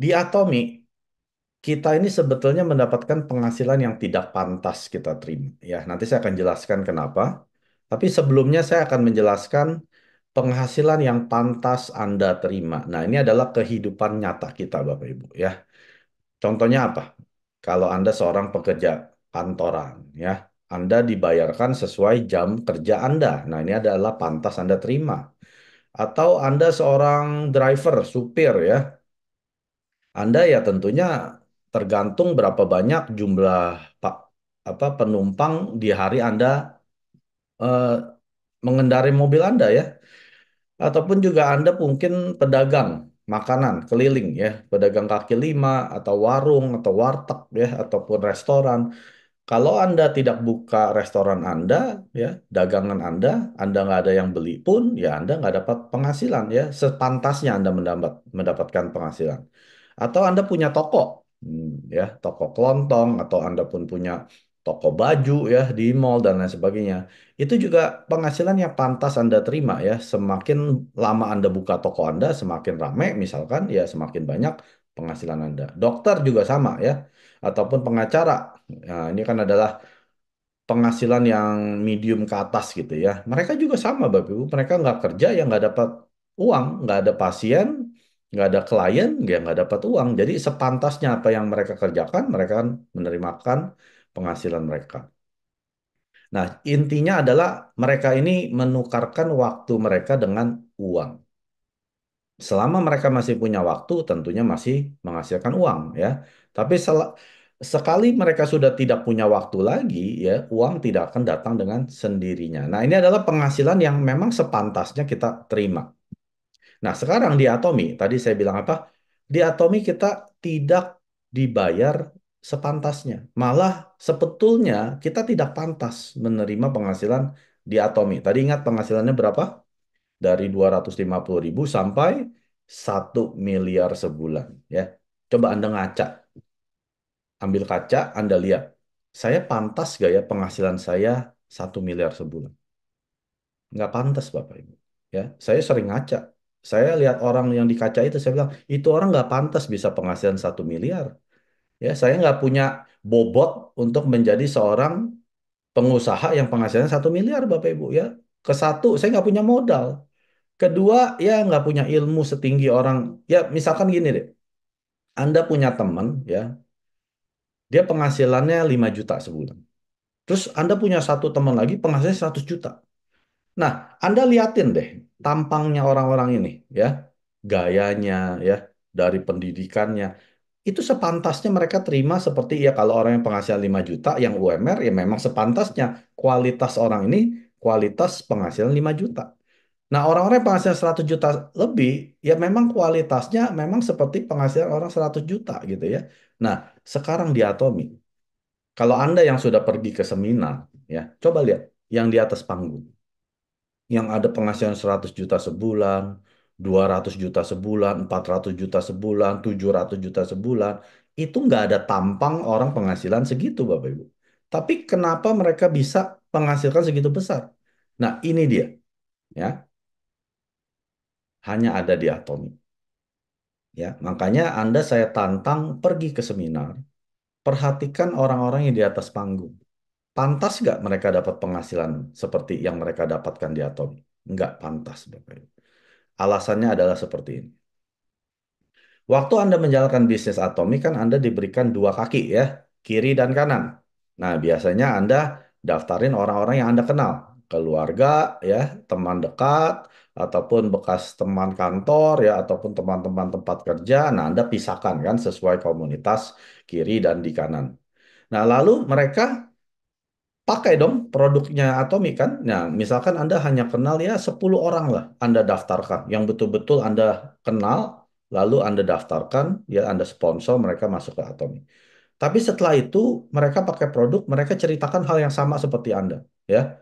Di Atomi, kita ini sebetulnya mendapatkan penghasilan yang tidak pantas kita terima. Ya, nanti saya akan jelaskan kenapa. Tapi sebelumnya saya akan menjelaskan penghasilan yang pantas Anda terima. Nah, ini adalah kehidupan nyata kita, Bapak Ibu. Ya, contohnya apa? Kalau Anda seorang pekerja kantoran, ya, Anda dibayarkan sesuai jam kerja Anda. Nah, ini adalah pantas Anda terima. Atau Anda seorang driver, supir, ya. Anda ya tentunya tergantung berapa banyak jumlah pak penumpang di hari Anda eh, mengendarai mobil Anda ya. Ataupun juga Anda mungkin pedagang makanan keliling ya, pedagang kaki lima atau warung atau warteg ya, ataupun restoran. Kalau Anda tidak buka restoran Anda, ya, dagangan Anda nggak ada yang beli pun, ya Anda nggak dapat penghasilan, ya. Sepantasnya Anda mendapatkan penghasilan. Atau Anda punya toko, ya, toko kelontong, atau Anda pun punya toko baju, ya, di mall dan lain sebagainya. Itu juga penghasilan yang pantas Anda terima, ya. Semakin lama Anda buka toko Anda, semakin ramai, misalkan, ya, semakin banyak penghasilan Anda. Dokter juga sama, ya, ataupun pengacara. Nah, ini kan adalah penghasilan yang medium ke atas gitu ya. Mereka juga sama, Bapak Ibu. Mereka nggak kerja, ya nggak dapat uang, nggak ada pasien, nggak ada klien, ya nggak dapat uang. Jadi sepantasnya apa yang mereka kerjakan, mereka kan menerimakan penghasilan mereka. Nah, intinya adalah mereka ini menukarkan waktu mereka dengan uang. Selama mereka masih punya waktu, tentunya masih menghasilkan uang, ya. Tapi sekali mereka sudah tidak punya waktu lagi, ya, uang tidak akan datang dengan sendirinya. Nah, ini adalah penghasilan yang memang sepantasnya kita terima. Nah, sekarang di Atomi, tadi saya bilang apa? Di Atomi kita tidak dibayar sepantasnya. Malah sebetulnya kita tidak pantas menerima penghasilan di Atomi. Tadi ingat penghasilannya berapa? Dari 250.000 sampai 1 miliar sebulan, ya. Coba Anda ngaca, ambil kaca, Anda lihat, saya pantas gak ya penghasilan saya 1 miliar sebulan? Nggak pantas, Bapak Ibu. Ya, saya sering ngaca. Saya lihat orang yang di kaca itu, saya bilang, itu orang nggak pantas bisa penghasilan 1 miliar. Ya, saya nggak punya bobot untuk menjadi seorang pengusaha yang penghasilannya 1 miliar, Bapak Ibu. Ya, ke satu, saya nggak punya modal. Kedua, ya nggak punya ilmu setinggi orang. Ya, misalkan gini deh. Anda punya teman, ya, dia penghasilannya 5 juta sebulan. Terus Anda punya satu teman lagi penghasilannya 100 juta. Nah, Anda liatin deh tampangnya orang-orang ini, ya, gayanya, ya, dari pendidikannya. Itu sepantasnya mereka terima seperti ya kalau orang yang penghasilan 5 juta, yang UMR, ya memang sepantasnya kualitas orang ini, kualitas penghasilan 5 juta. Nah, orang-orang yang penghasilan 100 juta lebih, ya memang kualitasnya memang seperti penghasilan orang 100 juta gitu ya. Nah, sekarang di Atomi, kalau Anda yang sudah pergi ke seminar, ya, coba lihat yang di atas panggung. Yang ada penghasilan 100 juta sebulan, 200 juta sebulan, 400 juta sebulan, 700 juta sebulan. Itu nggak ada tampang orang penghasilan segitu, Bapak Ibu. Tapi kenapa mereka bisa menghasilkan segitu besar? Nah, ini dia, ya, hanya ada di Atomi. Ya, makanya saya tantang pergi ke seminar, perhatikan orang-orang yang di atas panggung. Pantas nggak mereka dapat penghasilan seperti yang mereka dapatkan di Atomi? Nggak pantas, Bapak Ibu. Alasannya adalah seperti ini. Waktu Anda menjalankan bisnis Atomi kan Anda diberikan dua kaki ya, kiri dan kanan. Nah, biasanya Anda daftarin orang-orang yang Anda kenal, keluarga ya, teman dekat, ataupun bekas teman kantor ya, ataupun teman-teman tempat kerja. Nah, Anda pisahkan kan sesuai komunitas kiri dan di kanan. Nah, lalu mereka pakai dong produknya Atomi kan. Nah, misalkan Anda hanya kenal ya 10 orang lah Anda daftarkan. Yang betul-betul Anda kenal, lalu Anda daftarkan, ya Anda sponsor mereka masuk ke Atomi. Tapi setelah itu mereka pakai produk, mereka ceritakan hal yang sama seperti Anda. Ya,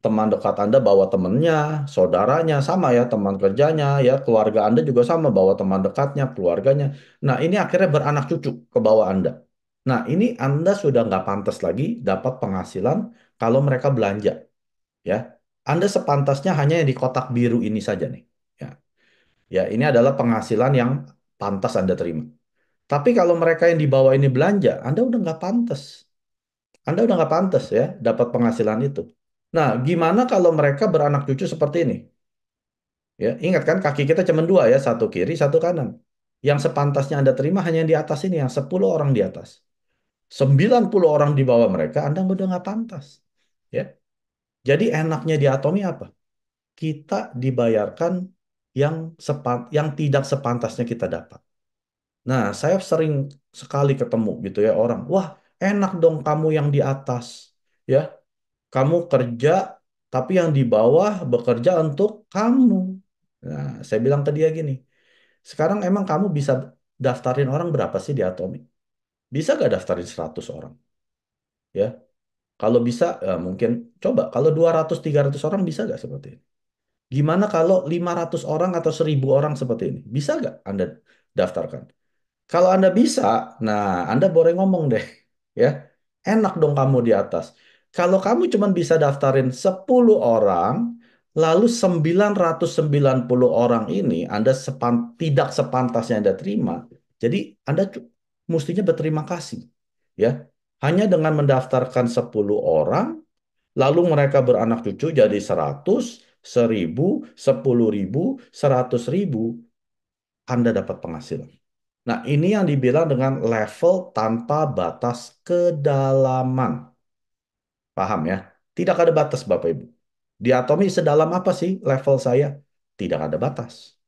teman dekat Anda bawa temannya, saudaranya, sama ya, teman kerjanya, ya, keluarga Anda juga sama, bawa teman dekatnya, keluarganya. Nah, ini akhirnya beranak cucu ke bawah Anda. Nah, ini Anda sudah nggak pantas lagi dapat penghasilan kalau mereka belanja, ya. Anda sepantasnya hanya yang di kotak biru ini saja nih. Ya, ya ini adalah penghasilan yang pantas Anda terima. Tapi kalau mereka yang di bawah ini belanja, Anda udah nggak pantas. Anda udah nggak pantas ya dapat penghasilan itu. Nah, gimana kalau mereka beranak cucu seperti ini? Ya, ingat kan kaki kita cuma dua ya, satu kiri, satu kanan. Yang sepantasnya Anda terima hanya yang di atas ini, yang 10 orang di atas. 90 orang di bawah mereka, Anda udah nggak pantas. Ya, jadi enaknya di Atomi apa? Kita dibayarkan yang tidak sepantasnya kita dapat. Nah, saya sering sekali ketemu gitu ya orang, wah enak dong kamu yang di atas, ya kamu kerja tapi yang di bawah bekerja untuk kamu. Nah, saya bilang ke dia gini, sekarang emang kamu bisa daftarin orang berapa sih di Atomi? Bisa gak daftarin 100 orang? Ya, kalau bisa mungkin coba kalau 200-300 orang bisa gak seperti ini? Gimana kalau 500 orang atau 1.000 orang seperti ini? Bisa gak Anda daftarkan? Kalau Anda bisa, nah Anda boleh ngomong deh, ya. Enak dong kamu di atas. Kalau kamu cuma bisa daftarin 10 orang, lalu 990 orang ini Anda tidak sepantasnya Anda terima. Jadi Anda mestinya berterima kasih, ya. Hanya dengan mendaftarkan 10 orang, lalu mereka beranak cucu jadi 100, 1.000, 10.000, 100.000, Anda dapat penghasilan. Nah, ini yang dibilang dengan level tanpa batas kedalaman. Paham ya? Tidak ada batas, Bapak Ibu. Di Atomi sedalam apa sih level saya? Tidak ada batas.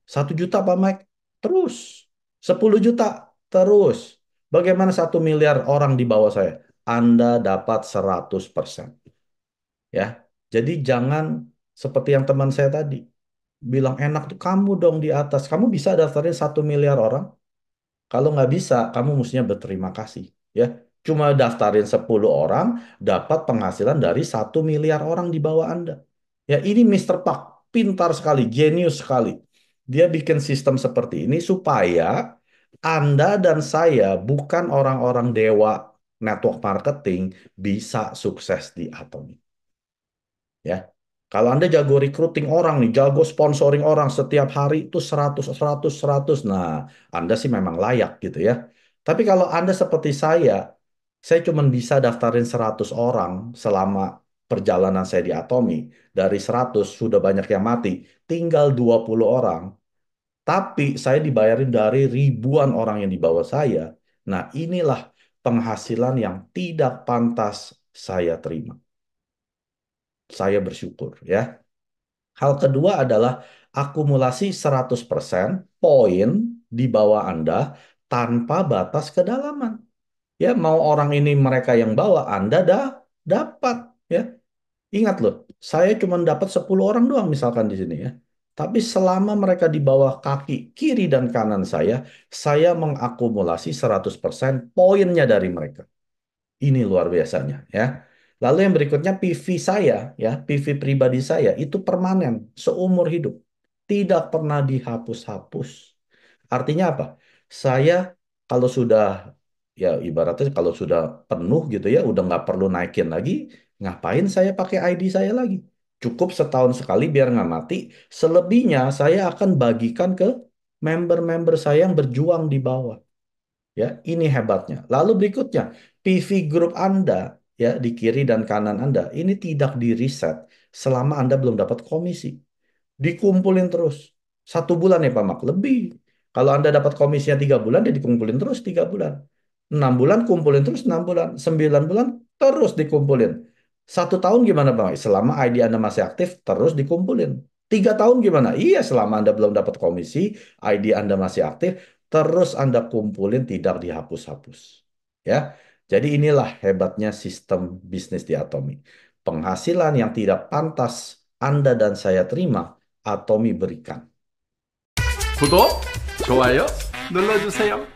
1 juta, Pak Mike? Terus. 10 juta? Terus. Bagaimana 1 miliar orang di bawah saya? Anda dapat 100%. Ya. Jadi jangan seperti yang teman saya tadi. Bilang enak tuh kamu dong di atas. Kamu bisa daftarin 1 miliar orang? Kalau nggak bisa, kamu mestinya berterima kasih. Ya, cuma daftarin 10 orang, dapat penghasilan dari 1 miliar orang di bawah Anda. Ya, ini Mister Park, pintar sekali, jenius sekali. Dia bikin sistem seperti ini supaya Anda dan saya bukan orang-orang dewa network marketing bisa sukses di Atomi. Ya. Kalau Anda jago recruiting orang nih, jago sponsoring orang setiap hari itu 100, 100, 100. Nah, Anda sih memang layak gitu ya. Tapi kalau Anda seperti saya cuma bisa daftarin 100 orang selama perjalanan saya di Atomi. Dari 100 sudah banyak yang mati, tinggal 20 orang. Tapi saya dibayarin dari ribuan orang yang di bawah saya. Nah, inilah penghasilan yang tidak pantas saya terima. Saya bersyukur ya. Hal kedua adalah akumulasi 100% poin di bawah Anda tanpa batas kedalaman. Ya, mau orang ini mereka yang bawa, Anda dah dapat. Ya, ingat loh, saya cuma dapat 10 orang doang misalkan di sini ya. Tapi selama mereka di bawah kaki kiri dan kanan saya mengakumulasi 100% poinnya dari mereka. Ini luar biasanya ya. Lalu yang berikutnya PV saya ya, PV pribadi saya itu permanen seumur hidup. Tidak pernah dihapus-hapus. Artinya apa? Saya kalau sudah ya ibaratnya kalau sudah penuh gitu ya, udah nggak perlu naikin lagi, ngapain saya pakai ID saya lagi? Cukup setahun sekali biar nggak mati. Selebihnya saya akan bagikan ke member-member saya yang berjuang di bawah. Ya, ini hebatnya. Lalu berikutnya, PV grup Anda ya di kiri dan kanan Anda ini tidak di reset selama Anda belum dapat komisi. Dikumpulin terus. 1 bulan ya Pak Mak, lebih. Kalau Anda dapat komisinya 3 bulan, dia dikumpulin terus 3 bulan. 6 bulan kumpulin terus 6 bulan. 9 bulan terus dikumpulin. 1 tahun gimana Pak Mak? Selama ID Anda masih aktif, terus dikumpulin. 3 tahun gimana? Iya, selama Anda belum dapat komisi, ID Anda masih aktif, terus Anda kumpulin tidak dihapus-hapus. Ya, jadi inilah hebatnya sistem bisnis di Atomi. Penghasilan yang tidak pantas Anda dan saya terima, Atomi berikan. 구독, 좋아요 눌러주세요.